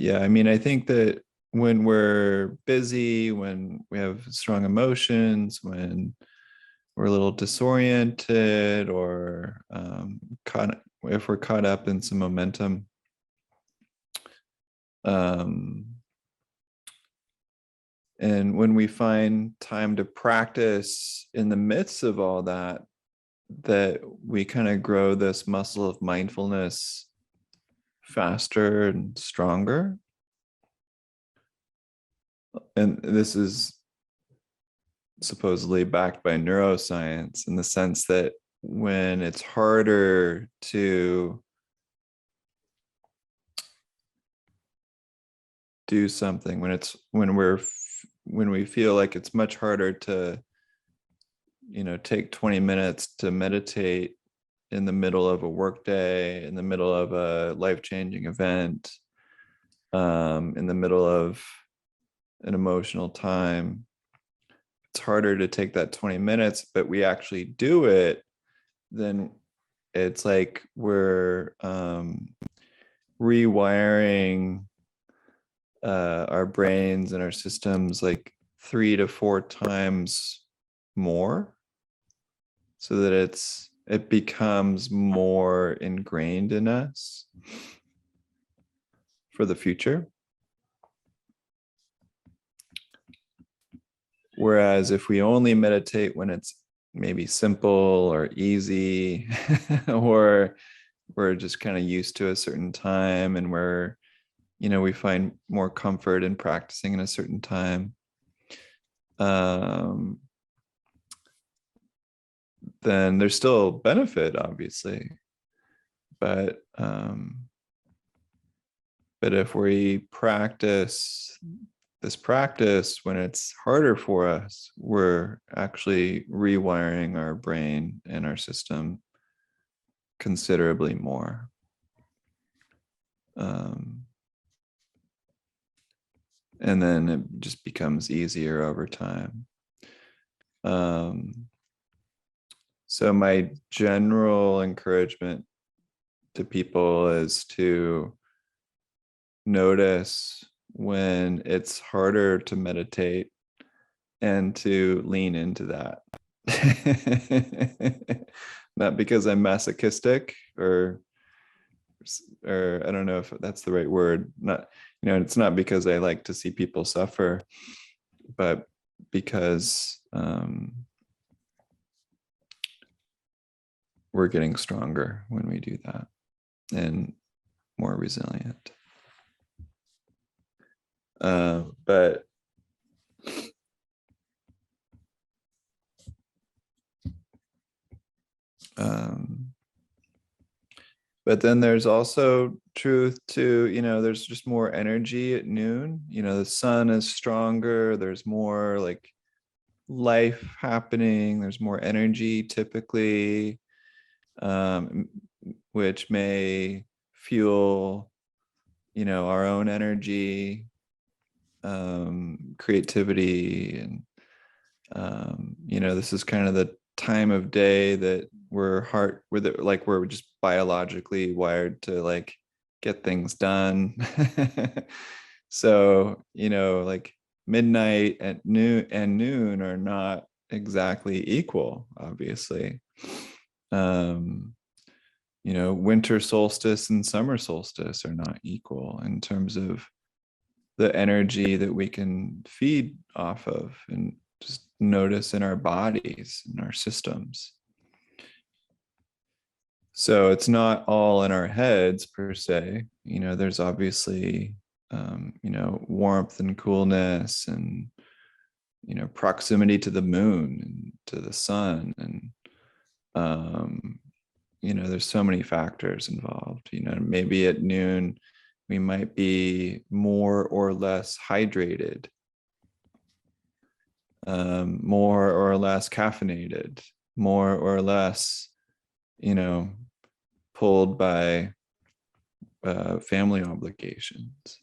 yeah, I mean, I think that when we're busy, when we have strong emotions, when we're a little disoriented, or if we're caught up in some momentum, and when we find time to practice in the midst of all that, that we kind of grow this muscle of mindfulness faster and stronger. And this is supposedly backed by neuroscience, in the sense that when it's harder to do something, when we feel like it's much harder to take 20 minutes to meditate in the middle of a workday, in the middle of a life-changing event, in the middle of an emotional time, it's harder to take that 20 minutes, but we actually do it, then it's like we're rewiring our brains and our systems like 3 to 4 times more, so that it becomes more ingrained in us for the future. Whereas if we only meditate when it's maybe simple or easy, or we're just kind of used to a certain time, and we find more comfort in practicing in a certain time, then there's still benefit, obviously. But if we practice this practice when it's harder for us, we're actually rewiring our brain and our system considerably more. And then it just becomes easier over time. So my general encouragement to people is to notice when it's harder to meditate and to lean into that. Not because I'm masochistic, or I don't know if that's the right word. Not, it's not because I like to see people suffer, but because we're getting stronger when we do that, and more resilient. But then there's also truth to, there's just more energy at noon. The sun is stronger. There's more like life happening. There's more energy typically, which may fuel, our own energy, creativity. And, this is kind of the time of day that we're just biologically wired to like get things done. So, like midnight and noon are not exactly equal, obviously. Winter solstice and summer solstice are not equal in terms of the energy that we can feed off of and just notice in our bodies and our systems. So it's not all in our heads per se. There's obviously, warmth and coolness, and, proximity to the moon and to the sun. And, there's so many factors involved. Maybe at noon, we might be more or less hydrated, more or less caffeinated, more or less, pulled by family obligations.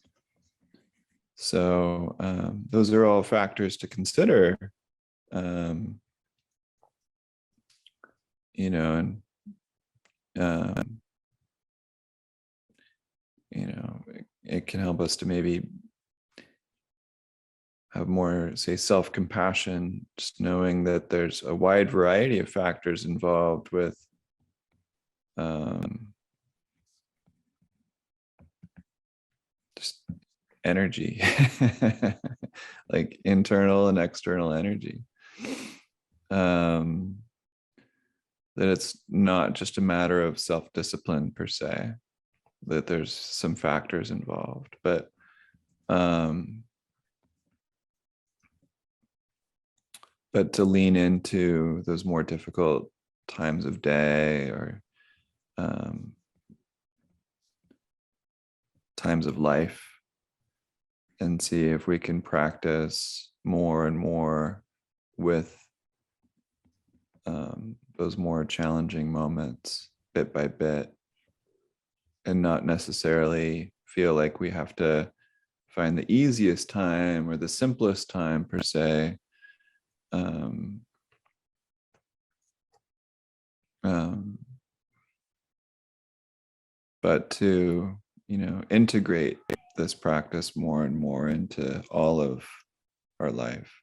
So those are all factors to consider, and it can help us to maybe have more, say, self-compassion, just knowing that there's a wide variety of factors involved with just energy, like internal and external energy. That it's not just a matter of self-discipline per se, that there's some factors involved, but to lean into those more difficult times of day or times of life, and see if we can practice more and more with those more challenging moments bit by bit, and not necessarily feel like we have to find the easiest time or the simplest time per se. But to, integrate this practice more and more into all of our life.